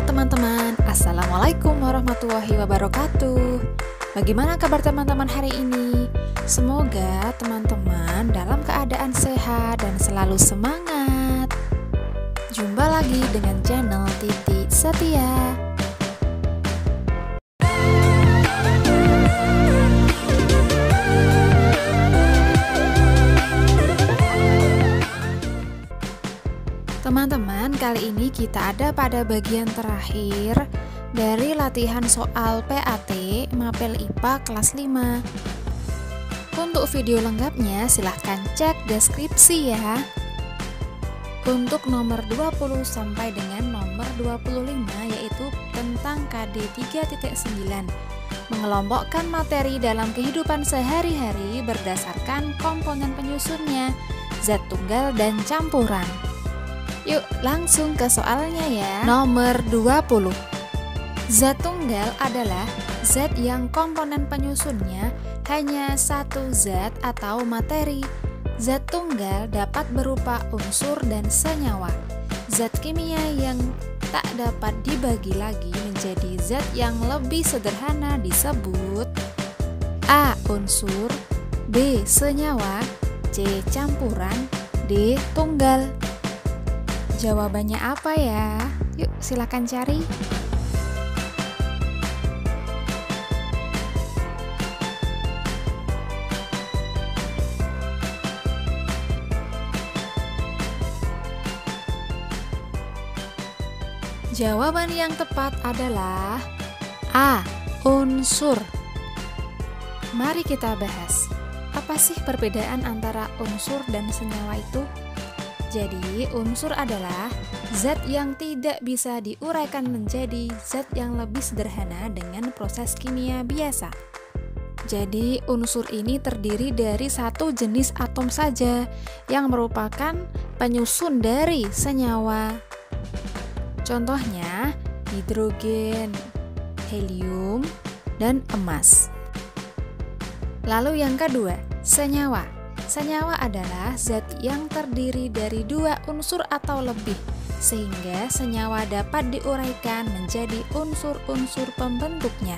teman-teman, Assalamualaikum warahmatullahi wabarakatuh. Bagaimana kabar teman-teman hari ini? Semoga teman-teman dalam keadaan sehat dan selalu semangat. Jumpa lagi dengan channel Titi Setia. Teman-teman, kali ini kita ada pada bagian terakhir dari latihan soal PAT Mapel IPA kelas 5. Untuk video lengkapnya silahkan cek deskripsi ya. Untuk nomor 20 sampai dengan nomor 25 yaitu tentang KD 3.9, mengelompokkan materi dalam kehidupan sehari-hari berdasarkan komponen penyusunnya, zat tunggal dan campuran. Yuk langsung ke soalnya ya. Nomor 20. Zat tunggal adalah zat yang komponen penyusunnya hanya satu zat atau materi. Zat tunggal dapat berupa unsur dan senyawa. Zat kimia yang tak dapat dibagi lagi menjadi zat yang lebih sederhana disebut A. Unsur, B. Senyawa, C. Campuran, D. Tunggal. Jawabannya apa ya? Yuk silakan cari. Jawaban yang tepat adalah A. Unsur. Mari kita bahas. Apa sih perbedaan antara unsur dan senyawa itu? Jadi, unsur adalah zat yang tidak bisa diuraikan menjadi zat yang lebih sederhana dengan proses kimia biasa. Jadi, unsur ini terdiri dari satu jenis atom saja yang merupakan penyusun dari senyawa. Contohnya, hidrogen, helium, dan emas. Lalu yang kedua, senyawa. Senyawa adalah zat yang terdiri dari dua unsur atau lebih, sehingga senyawa dapat diuraikan menjadi unsur-unsur pembentuknya.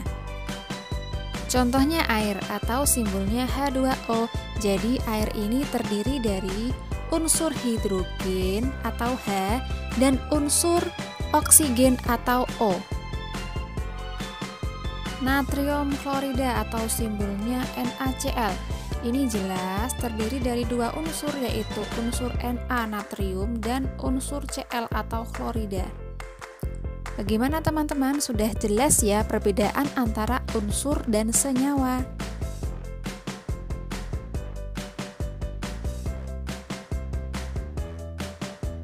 Contohnya air atau simbolnya H2O. Jadi air ini terdiri dari unsur hidrogen atau H dan unsur oksigen atau O. Natrium klorida atau simbolnya NaCl. Ini jelas terdiri dari dua unsur yaitu unsur Na natrium dan unsur Cl atau klorida. Bagaimana teman-teman? Sudah jelas ya perbedaan antara unsur dan senyawa.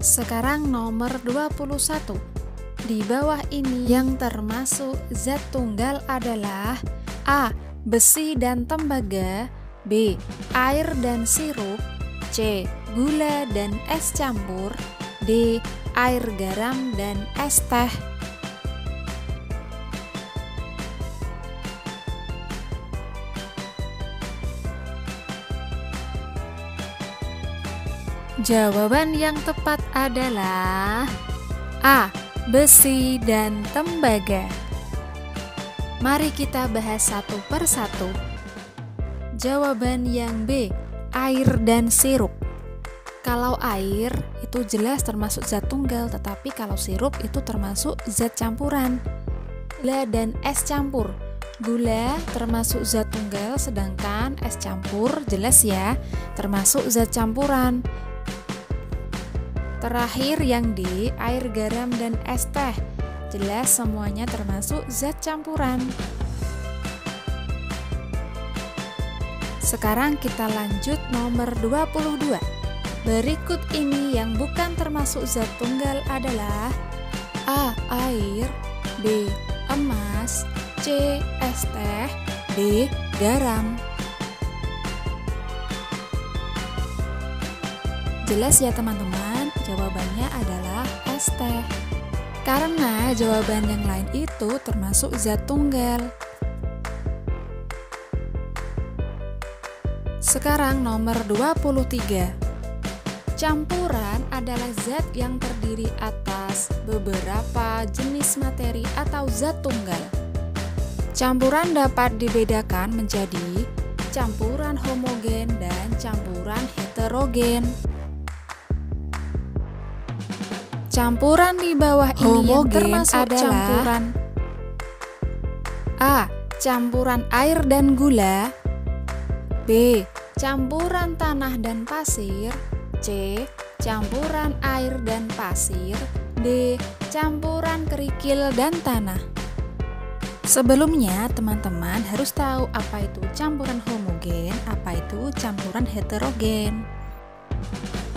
Sekarang nomor 21. Di bawah ini yang termasuk zat tunggal adalah A. Besi dan tembaga, B. Air dan sirup, C. Gula dan es campur, D. Air garam dan es teh. Jawaban yang tepat adalah A. Besi dan tembaga. Mari kita bahas satu persatu. Jawaban yang B, air dan sirup. Kalau air itu jelas termasuk zat tunggal, tetapi kalau sirup itu termasuk zat campuran. Gula dan es campur. Gula termasuk zat tunggal, sedangkan es campur jelas ya termasuk zat campuran. Terakhir yang D, air garam dan es teh. Jelas semuanya termasuk zat campuran. Sekarang kita lanjut nomor 22. Berikut ini yang bukan termasuk zat tunggal adalah A. Air, B. Emas, C. Es teh, D. Garam. Jelas ya teman-teman, jawabannya adalah es teh. Karena jawaban yang lain itu termasuk zat tunggal. Sekarang nomor 23. Campuran adalah zat yang terdiri atas beberapa jenis materi atau zat tunggal. Campuran dapat dibedakan menjadi campuran homogen dan campuran heterogen. Campuran di bawah ini yang termasuk adalah campuran A. Campuran air dan gula, B. Campuran tanah dan pasir, C. Campuran air dan pasir, D. Campuran kerikil dan tanah. Sebelumnya, teman-teman harus tahu apa itu campuran homogen, apa itu campuran heterogen.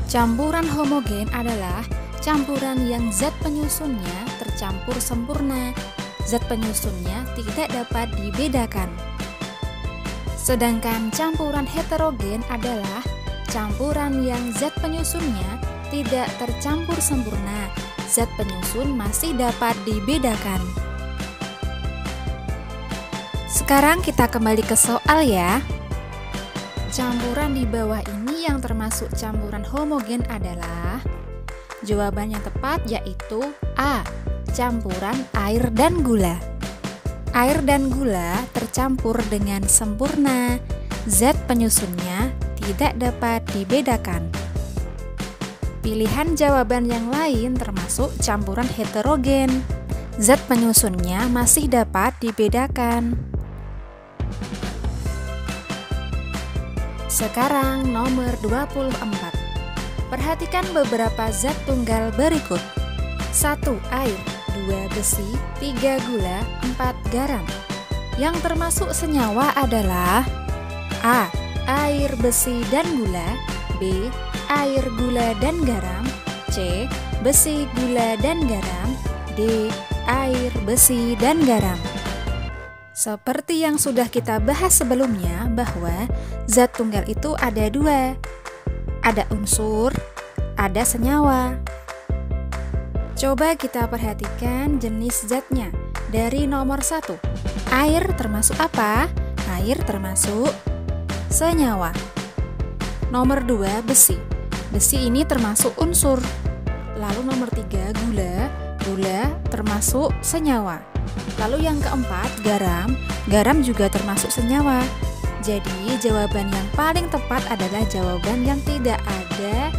Campuran homogen adalah campuran yang zat penyusunnya tercampur sempurna. Zat penyusunnya tidak dapat dibedakan. Sedangkan campuran heterogen adalah campuran yang zat penyusunnya tidak tercampur sempurna. Zat penyusun masih dapat dibedakan. Sekarang kita kembali ke soal ya. Campuran di bawah ini yang termasuk campuran homogen adalah, jawaban yang tepat yaitu A. Campuran air dan gula. Air dan gula tercampur dengan sempurna. Zat penyusunnya tidak dapat dibedakan. Pilihan jawaban yang lain termasuk campuran heterogen. Zat penyusunnya masih dapat dibedakan. Sekarang nomor 24. Perhatikan beberapa zat tunggal berikut. 1. Air, 2. Besi, 3. Gula, 4. Garam. Yang termasuk senyawa adalah A. Air, besi, dan gula, B. Air, gula, dan garam, C. Besi, gula, dan garam, D. Air, besi, dan garam. Seperti yang sudah kita bahas sebelumnya bahwa zat tunggal itu ada dua. Ada unsur, ada senyawa. Coba kita perhatikan jenis zatnya. Dari nomor 1, air termasuk apa? Air termasuk senyawa. Nomor 2, besi. Besi ini termasuk unsur. Lalu nomor 3, gula. Gula termasuk senyawa. Lalu yang keempat, garam. Garam juga termasuk senyawa. Jadi jawaban yang paling tepat adalah jawaban yang tidak ada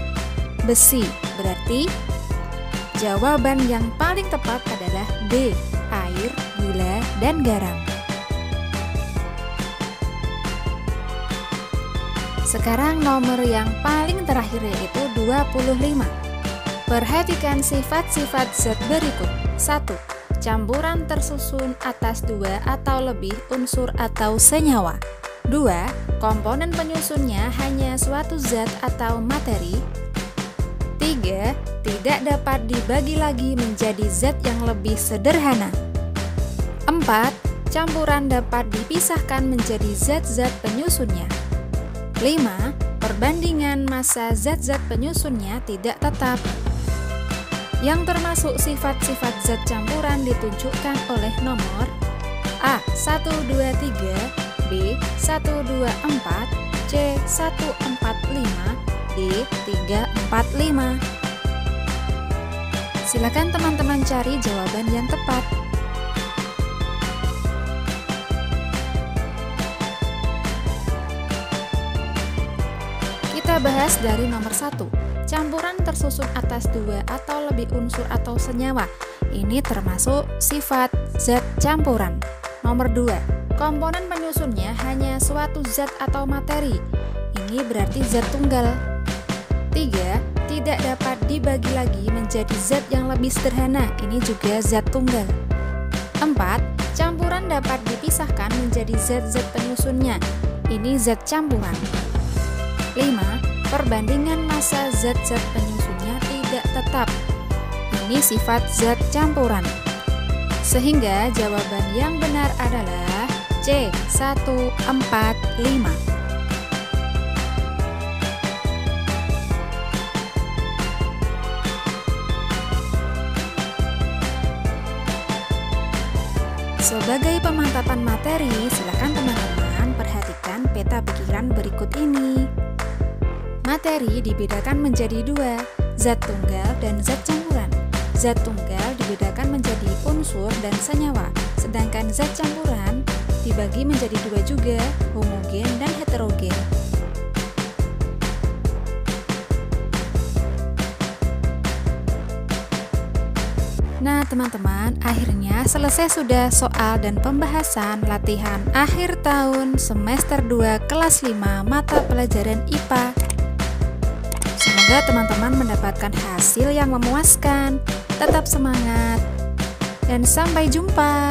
besi. Berarti jawaban yang paling tepat adalah D. Air, gula, dan garam. Sekarang nomor yang paling terakhir yaitu 25. Perhatikan sifat-sifat zat berikut. 1. Campuran tersusun atas 2 atau lebih unsur atau senyawa. 2. Komponen penyusunnya hanya suatu zat atau materi. 3. Tidak dapat dibagi lagi menjadi zat yang lebih sederhana. 4. Campuran dapat dipisahkan menjadi zat-zat penyusunnya. 5. Perbandingan massa zat-zat penyusunnya tidak tetap. Yang termasuk sifat-sifat zat campuran ditunjukkan oleh nomor A. 1, 2, 3, B. 1, 2, 4, C. 1, 4, 5, D. 3, 4, 5. Silakan teman-teman cari jawaban yang tepat. Kita bahas dari nomor 1. Campuran tersusun atas 2 atau lebih unsur atau senyawa. Ini termasuk sifat zat campuran. Nomor 2. Komponen penyusunnya hanya suatu zat atau materi. Ini berarti zat tunggal. 3. Tidak dapat dibagi lagi menjadi zat yang lebih sederhana. Ini juga zat tunggal. 4. Campuran dapat dipisahkan menjadi zat-zat penyusunnya. Ini zat campuran. 5. Perbandingan massa zat-zat penyusunnya tidak tetap. Ini sifat zat campuran. Sehingga jawaban yang benar adalah C. 1, 4, 5. Sebagai pemantapan materi, silakan teman-teman perhatikan peta pikiran berikut ini. Materi dibedakan menjadi dua, zat tunggal dan zat campuran. Zat tunggal dibedakan menjadi unsur dan senyawa, sedangkan zat campuran dibagi menjadi dua juga, homogen dan heterogen. Nah teman-teman, akhirnya selesai sudah soal dan pembahasan latihan akhir tahun semester 2 kelas 5 mata pelajaran IPA. Semoga teman-teman mendapatkan hasil yang memuaskan. Tetap semangat dan sampai jumpa.